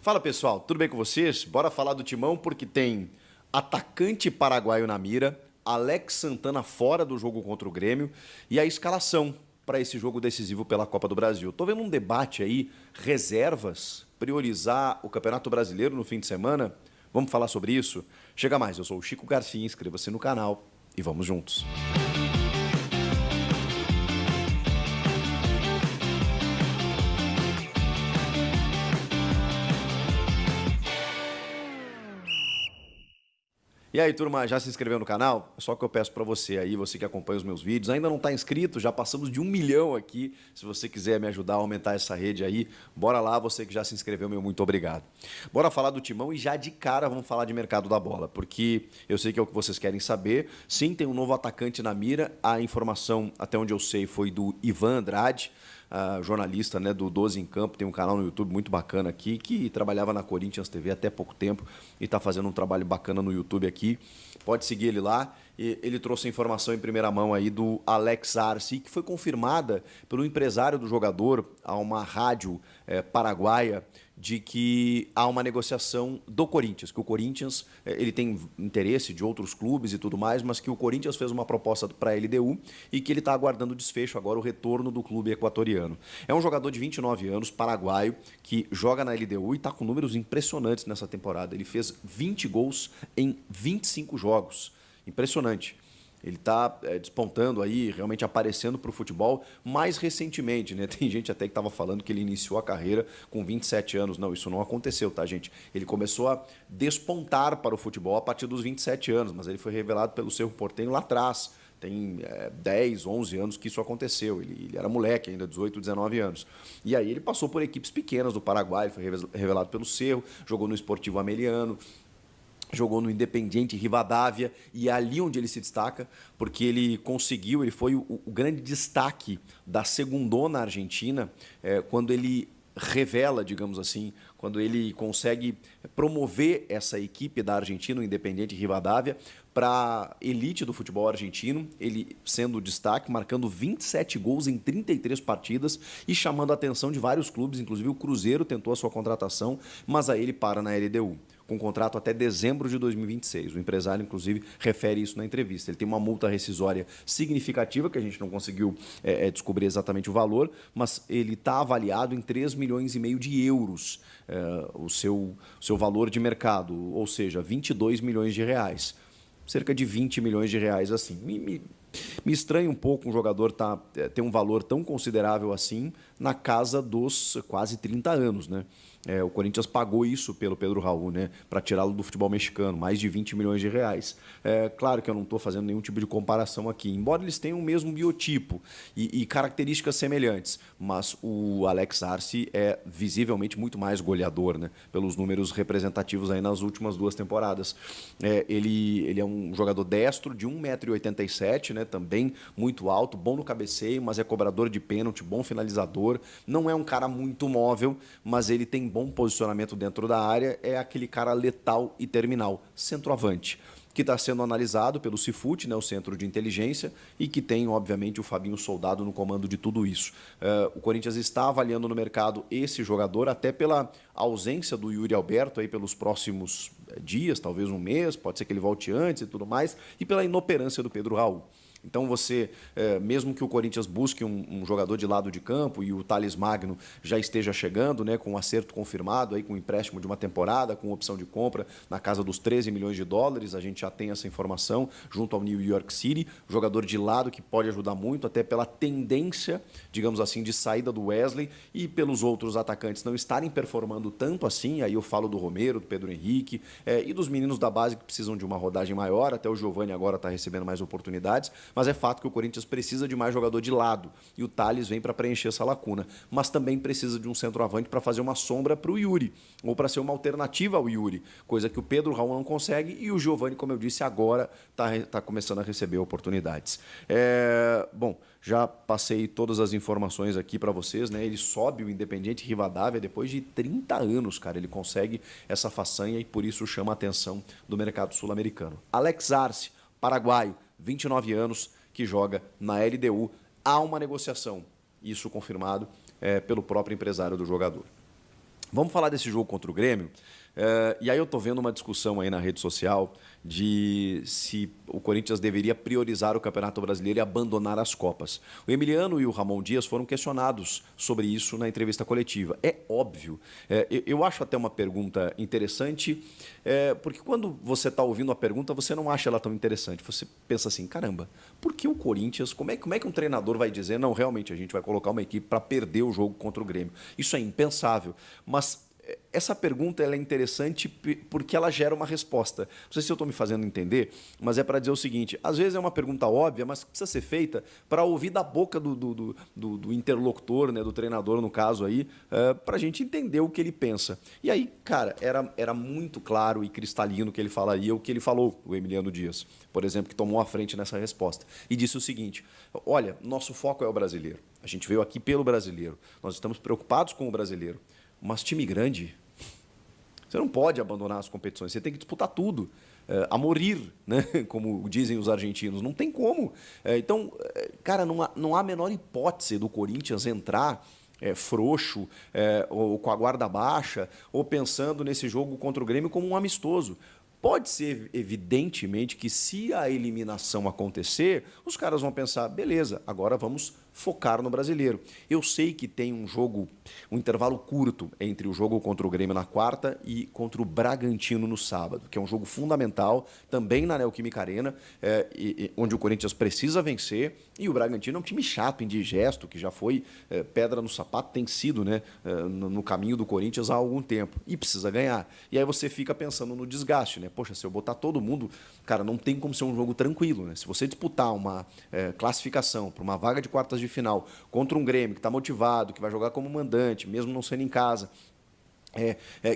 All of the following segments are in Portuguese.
Fala pessoal, tudo bem com vocês? Bora falar do Timão porque tem atacante paraguaio na mira, Alex Santana fora do jogo contra o Grêmio e a escalação para esse jogo decisivo pela Copa do Brasil. Tô vendo um debate aí, reservas, priorizar o Campeonato Brasileiro no fim de semana. Vamos falar sobre isso? Chega mais, eu sou o Chico Garcia, inscreva-se no canal e vamos juntos. E aí, turma, já se inscreveu no canal? Só que eu peço para você aí, você que acompanha os meus vídeos, ainda não está inscrito, já passamos de 1 milhão aqui. Se você quiser me ajudar a aumentar essa rede aí, bora lá, você que já se inscreveu, meu muito obrigado. Bora falar do Timão e já de cara vamos falar de mercado da bola, porque eu sei que é o que vocês querem saber. Sim, tem um novo atacante na mira, a informação, até onde eu sei, foi do Ivan Andrade, jornalista, né, do 12 em Campo, tem um canal no YouTube muito bacana aqui, que trabalhava na Corinthians TV até pouco tempo e está fazendo um trabalho bacana no YouTube aqui. Pode seguir ele lá. E ele trouxe a informação em primeira mão aí do Alex Arce, que foi confirmada pelo empresário do jogador a uma rádio paraguaia, de que há uma negociação do Corinthians, que o Corinthians ele tem interesse de outros clubes e tudo mais, mas que o Corinthians fez uma proposta para a LDU e que ele está aguardando o desfecho agora, o retorno do clube equatoriano. É um jogador de 29 anos, paraguaio, que joga na LDU e está com números impressionantes nessa temporada. Ele fez 20 gols em 25 jogos. Impressionante. Ele está despontando aí, realmente aparecendo para o futebol mais recentemente, né? Tem gente até que estava falando que ele iniciou a carreira com 27 anos. Não, isso não aconteceu, tá, gente? Ele começou a despontar para o futebol a partir dos 27 anos, mas ele foi revelado pelo Cerro Porteño lá atrás. Tem 10, 11 anos que isso aconteceu. Ele era moleque ainda, 18, 19 anos. E aí ele passou por equipes pequenas do Paraguai, foi revelado pelo Cerro, jogou no Esportivo Ameliano, jogou no Independiente Rivadavia, e é ali onde ele se destaca, porque ele conseguiu, ele foi o grande destaque da segundona argentina, quando ele revela, digamos assim, quando ele consegue promover essa equipe da Argentina, o Independiente Rivadavia, para a elite do futebol argentino, ele sendo o destaque, marcando 27 gols em 33 partidas e chamando a atenção de vários clubes, inclusive o Cruzeiro tentou a sua contratação, mas aí ele para na LDU, com contrato até dezembro de 2026. O empresário, inclusive, refere isso na entrevista. Ele tem uma multa rescisória significativa, que a gente não conseguiu descobrir exatamente o valor, mas ele está avaliado em 3,5 milhões de euros, o seu valor de mercado, ou seja, 22 milhões de reais. Cerca de 20 milhões de reais, assim. Me estranha um pouco um jogador ter um valor tão considerável assim na casa dos quase 30 anos, né? O Corinthians pagou isso pelo Pedro Raul, né? Para tirá-lo do futebol mexicano, mais de 20 milhões de reais. Claro que eu não estou fazendo nenhum tipo de comparação aqui, embora eles tenham o mesmo biotipo e características semelhantes, mas o Alex Arce é visivelmente muito mais goleador, né? Pelos números representativos aí nas últimas 2 temporadas. Ele é um jogador destro de 1,87 m, né? Também muito alto, bom no cabeceio, mas é cobrador de pênalti, bom finalizador. Não é um cara muito móvel, mas ele tem bom posicionamento dentro da área, é aquele cara letal e terminal, centroavante, que está sendo analisado pelo Cifute, né, o Centro de Inteligência, e que tem, obviamente, o Fabinho Soldado no comando de tudo isso. O Corinthians está avaliando no mercado esse jogador, até pela ausência do Yuri Alberto aí pelos próximos dias, talvez um mês, pode ser que ele volte antes e tudo mais, e pela inoperância do Pedro Raul. Então você, mesmo que o Corinthians busque um jogador de lado de campo e o Thales Magno já esteja chegando, né, com um acerto confirmado, aí, com um empréstimo de uma temporada, com opção de compra na casa dos 13 milhões de dólares, a gente já tem essa informação junto ao New York City, jogador de lado que pode ajudar muito, até pela tendência, digamos assim, de saída do Wesley e pelos outros atacantes não estarem performando tanto assim, aí eu falo do Romero, do Pedro Henrique e dos meninos da base que precisam de uma rodagem maior, até o Giovani agora está recebendo mais oportunidades, mas é fato que o Corinthians precisa de mais jogador de lado e o Thales vem para preencher essa lacuna, mas também precisa de um centroavante para fazer uma sombra para o Yuri, ou para ser uma alternativa ao Yuri, coisa que o Pedro Raul não consegue e o Giovani, como eu disse, agora está começando a receber oportunidades. Bom, já passei todas as informações aqui para vocês, né? Ele sobe o Independiente Rivadavia depois de 30 anos, cara, ele consegue essa façanha e por isso chama a atenção do mercado sul-americano. Alex Arce, paraguaio, 29 anos, que joga na LDU. Há uma negociação, isso confirmado pelo próprio empresário do jogador. Vamos falar desse jogo contra o Grêmio. E aí eu tô vendo uma discussão aí na rede social de se o Corinthians deveria priorizar o Campeonato Brasileiro e abandonar as Copas. O Emiliano e o Ramon Dias foram questionados sobre isso na entrevista coletiva. É óbvio. Eu acho até uma pergunta interessante, porque quando você está ouvindo a pergunta, você não acha ela tão interessante. Você pensa assim, caramba, por que o Corinthians, como é que um treinador vai dizer, não, realmente a gente vai colocar uma equipe para perder o jogo contra o Grêmio? Isso é impensável. Mas essa pergunta ela é interessante porque ela gera uma resposta. Não sei se eu estou me fazendo entender, mas é para dizer o seguinte: às vezes é uma pergunta óbvia, mas precisa ser feita para ouvir da boca do interlocutor, né, do treinador, no caso aí, para a gente entender o que ele pensa. E aí, cara, era muito claro e cristalino o que ele falaria, o que ele falou, o Emiliano Dias, por exemplo, que tomou a frente nessa resposta. E disse o seguinte: olha, nosso foco é o brasileiro. A gente veio aqui pelo brasileiro. Nós estamos preocupados com o brasileiro. Mas time grande, você não pode abandonar as competições, você tem que disputar tudo, a morir, né? Como dizem os argentinos, não tem como. Então, cara, não há a menor hipótese do Corinthians entrar frouxo, ou com a guarda baixa, ou pensando nesse jogo contra o Grêmio como um amistoso. Pode ser, evidentemente, que se a eliminação acontecer, os caras vão pensar, beleza, agora vamos focar no brasileiro. Eu sei que tem um intervalo curto entre o jogo contra o Grêmio na quarta e contra o Bragantino no sábado, que é um jogo fundamental, também na Neoquímica Arena, onde o Corinthians precisa vencer, e o Bragantino é um time chato, indigesto, que já foi pedra no sapato, tem sido, né, no caminho do Corinthians há algum tempo, e precisa ganhar. E aí você fica pensando no desgaste, né? Poxa, se eu botar todo mundo, cara, não tem como ser um jogo tranquilo, né? Se você disputar uma classificação para uma vaga de quartas de final contra um Grêmio que está motivado, que vai jogar como mandante, mesmo não sendo em casa,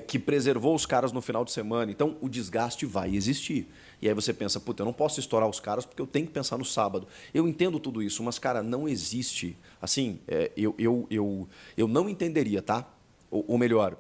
que preservou os caras no final de semana, então o desgaste vai existir. E aí você pensa, puta, eu não posso estourar os caras porque eu tenho que pensar no sábado. Eu entendo tudo isso, mas, cara, não existe. Assim, eu não entenderia, tá? Ou melhor,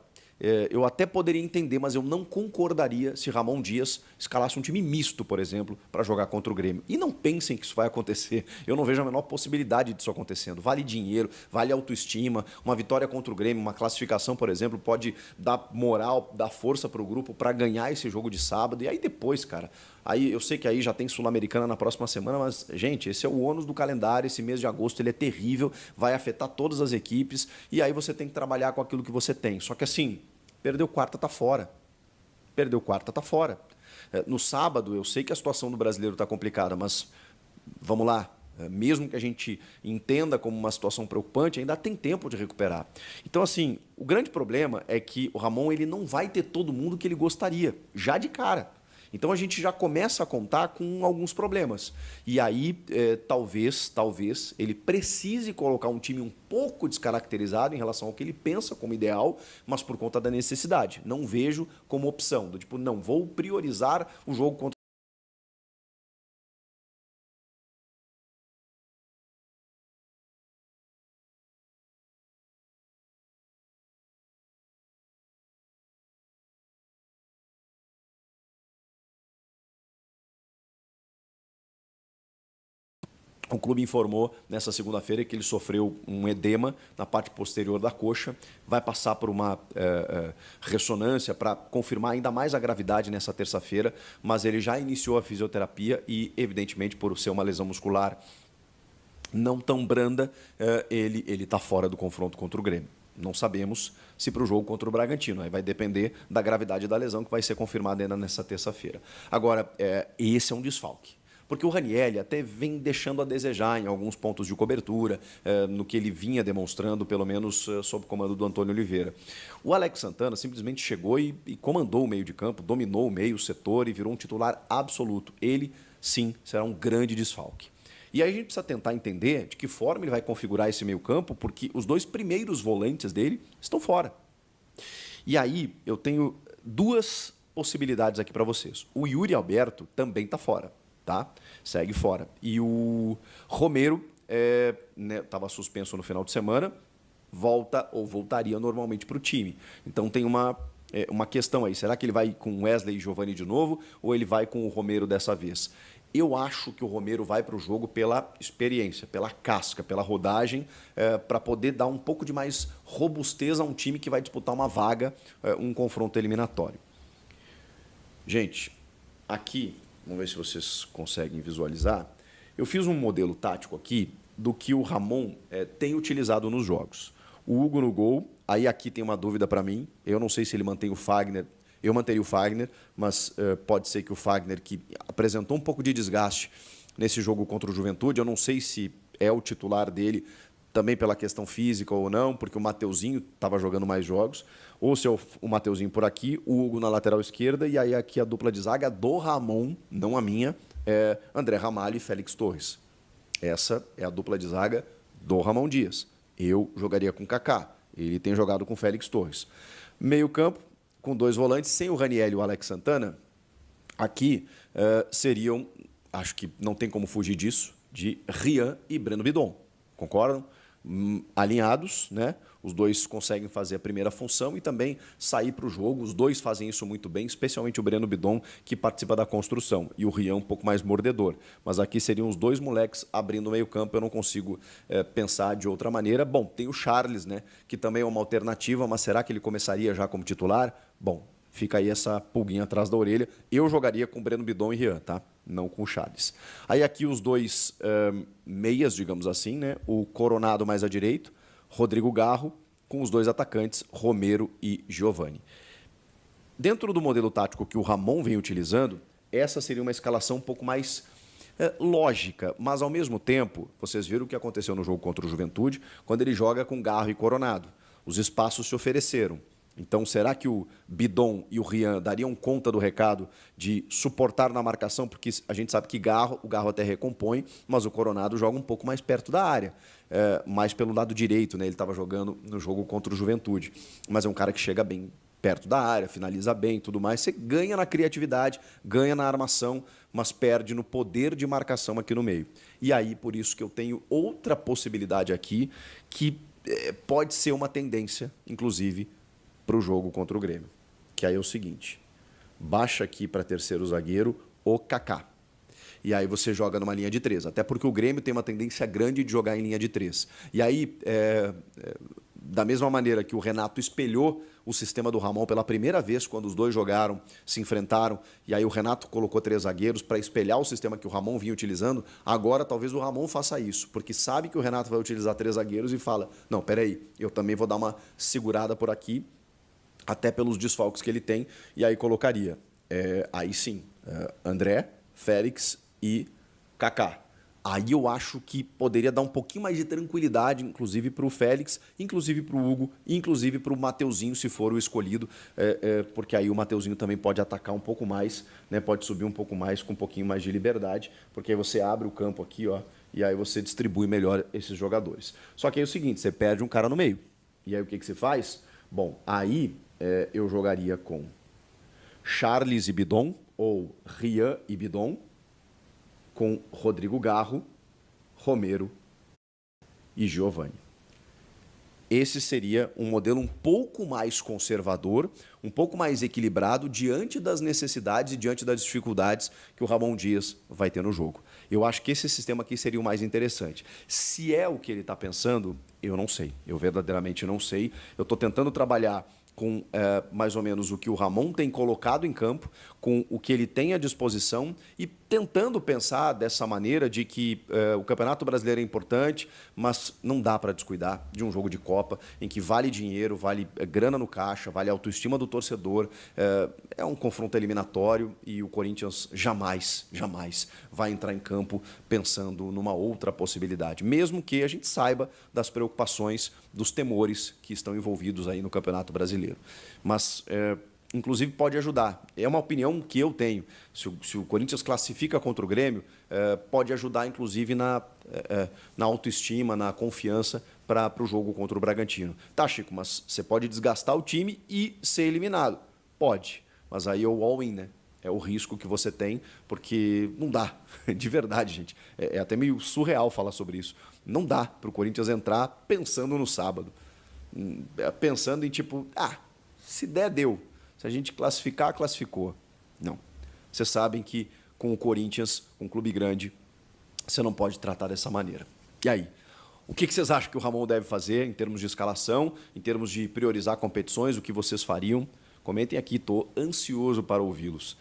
eu até poderia entender, mas eu não concordaria se Ramon Dias escalasse um time misto, por exemplo, para jogar contra o Grêmio. E não pensem que isso vai acontecer. Eu não vejo a menor possibilidade disso acontecendo. Vale dinheiro, vale autoestima. Uma vitória contra o Grêmio, uma classificação, por exemplo, pode dar moral, dar força para o grupo para ganhar esse jogo de sábado. E aí depois, cara, aí eu sei que aí já tem Sul-Americana na próxima semana, mas, gente, esse é o ônus do calendário. Esse mês de agosto ele é terrível, vai afetar todas as equipes. E aí você tem que trabalhar com aquilo que você tem. Só que assim, perdeu quarta, tá fora. Perdeu quarta, tá fora. No sábado, eu sei que a situação do brasileiro está complicada, mas vamos lá. Mesmo que a gente entenda como uma situação preocupante, ainda tem tempo de recuperar. Então, assim, o grande problema é que o Ramon ele não vai ter todo mundo que ele gostaria, já de cara. Então a gente já começa a contar com alguns problemas. E aí, talvez ele precise colocar um time um pouco descaracterizado em relação ao que ele pensa como ideal, mas por conta da necessidade. Não vejo como opção, do tipo, não, vou priorizar o jogo contra o clube informou nessa segunda-feira que ele sofreu um edema na parte posterior da coxa, vai passar por uma ressonância para confirmar ainda mais a gravidade nessa terça-feira, mas ele já iniciou a fisioterapia e, evidentemente, por ser uma lesão muscular não tão branda, ele está fora do confronto contra o Grêmio. Não sabemos se para o jogo contra o Bragantino. Aí vai depender da gravidade da lesão, que vai ser confirmada ainda nessa terça-feira. Agora, esse é um desfalque. Porque o Ranieri até vem deixando a desejar em alguns pontos de cobertura, no que ele vinha demonstrando, pelo menos sob o comando do Antônio Oliveira. O Alex Santana simplesmente chegou e comandou o meio de campo, dominou o meio, o setor e virou um titular absoluto. Ele, sim, será um grande desfalque. E aí a gente precisa tentar entender de que forma ele vai configurar esse meio campo, porque os dois primeiros volantes dele estão fora. E aí eu tenho duas possibilidades aqui para vocês. O Yuri Alberto também está fora. Tá? Segue fora. E o Romero estava suspenso no final de semana, volta ou voltaria normalmente para o time. Então tem uma questão aí. Será que ele vai com Wesley e Giovani de novo ou ele vai com o Romero dessa vez? Eu acho que o Romero vai para o jogo pela experiência, pela casca, pela rodagem, para poder dar um pouco de mais robustez a um time que vai disputar uma vaga, um confronto eliminatório. Gente, aqui, vamos ver se vocês conseguem visualizar, eu fiz um modelo tático aqui do que o Ramon tem utilizado nos jogos. O Hugo no gol, aí aqui tem uma dúvida para mim, eu não sei se ele mantém o Fagner. Eu manteria o Fagner, mas pode ser que o Fagner, que apresentou um pouco de desgaste nesse jogo contra o Juventude, eu não sei se é o titular dele, também pela questão física ou não, porque o Mateuzinho estava jogando mais jogos, ou se é o Mateuzinho por aqui, o Hugo na lateral esquerda, e aí aqui a dupla de zaga do Ramon, não a minha, André Ramalho e Félix Torres. Essa é a dupla de zaga do Ramon Dias. Eu jogaria com Kaká, ele tem jogado com Félix Torres. Meio campo, com 2 volantes, sem o Raniel e o Alex Santana, aqui seriam, acho que não tem como fugir disso, de Rian e Breno Bidon. Concordam? Alinhados, né? Os dois conseguem fazer a primeira função e também sair para o jogo. Os dois fazem isso muito bem, especialmente o Breno Bidon, que participa da construção, e o Rian um pouco mais mordedor. Mas aqui seriam os 2 moleques abrindo o meio-campo, eu não consigo pensar de outra maneira. Bom, tem o Charles, né? Que também é uma alternativa, mas será que ele começaria já como titular? Bom, fica aí essa pulguinha atrás da orelha. Eu jogaria com Breno Bidon e Rian, tá? Não com o Charles. Aí aqui os 2 meias, digamos assim, né? O Coronado mais à direita, Rodrigo Garro, com os 2 atacantes, Romero e Giovani. Dentro do modelo tático que o Ramon vem utilizando, essa seria uma escalação um pouco mais lógica, mas ao mesmo tempo, vocês viram o que aconteceu no jogo contra o Juventude, quando ele joga com Garro e Coronado. Os espaços se ofereceram. Então, será que o Bidon e o Rian dariam conta do recado de suportar na marcação? Porque a gente sabe que o Garro até recompõe, mas o Coronado joga um pouco mais perto da área, mais pelo lado direito, né? Ele estava jogando no jogo contra o Juventude. Mas é um cara que chega bem perto da área, finaliza bem e tudo mais. Você ganha na criatividade, ganha na armação, mas perde no poder de marcação aqui no meio. E aí, por isso que eu tenho outra possibilidade aqui, que pode ser uma tendência, inclusive, para o jogo contra o Grêmio, que aí é o seguinte, baixa aqui para terceiro zagueiro o Kaká, e aí você joga numa linha de 3, até porque o Grêmio tem uma tendência grande de jogar em linha de 3, e aí, da mesma maneira que o Renato espelhou o sistema do Ramon pela primeira vez, quando os dois jogaram, se enfrentaram, e aí o Renato colocou 3 zagueiros para espelhar o sistema que o Ramon vinha utilizando, agora talvez o Ramon faça isso, porque sabe que o Renato vai utilizar 3 zagueiros e fala, não, peraí, eu também vou dar uma segurada por aqui, até pelos desfalques que ele tem, e aí colocaria, aí sim, André, Félix e Kaká. Aí eu acho que poderia dar um pouquinho mais de tranquilidade, inclusive para o Félix, inclusive para o Hugo, inclusive para o Mateuzinho, se for o escolhido, porque aí o Mateuzinho também pode atacar um pouco mais, né, pode subir um pouco mais, com um pouquinho mais de liberdade, porque aí você abre o campo aqui, ó, e aí você distribui melhor esses jogadores. Só que aí é o seguinte, você perde um cara no meio. E aí o que você faz? Bom, aí eu jogaria com Charles e Bidon, ou Rian e Bidon, com Rodrigo Garro, Romero e Giovani. Esse seria um modelo um pouco mais conservador, um pouco mais equilibrado diante das necessidades e diante das dificuldades que o Ramon Dias vai ter no jogo. Eu acho que esse sistema aqui seria o mais interessante. Se é o que ele está pensando, eu não sei. Eu verdadeiramente não sei. Eu estou tentando trabalhar com mais ou menos o que o Ramon tem colocado em campo, com o que ele tem à disposição e tentando pensar dessa maneira de que o Campeonato Brasileiro é importante, mas não dá para descuidar de um jogo de Copa em que vale dinheiro, vale grana no caixa, vale autoestima do torcedor, é um confronto eliminatório e o Corinthians jamais vai entrar em campo pensando numa outra possibilidade, mesmo que a gente saiba das preocupações, dos temores que estão envolvidos aí no Campeonato Brasileiro. Mas inclusive pode ajudar. É uma opinião que eu tenho. Se o Corinthians classifica contra o Grêmio, pode ajudar, inclusive, na autoestima, na confiança para o jogo contra o Bragantino. Tá, Chico, mas você pode desgastar o time e ser eliminado. Pode, mas aí é o all-in, né? É o risco que você tem, porque não dá, de verdade, gente. É até meio surreal falar sobre isso. Não dá para o Corinthians entrar pensando no sábado. Pensando em tipo, se der, deu. Se a gente classificar, classificou. Não. Vocês sabem que com o Corinthians, com um clube grande, você não pode tratar dessa maneira. E aí? O que vocês acham que o Ramon deve fazer em termos de escalação, em termos de priorizar competições, o que vocês fariam? Comentem aqui, estou ansioso para ouvi-los.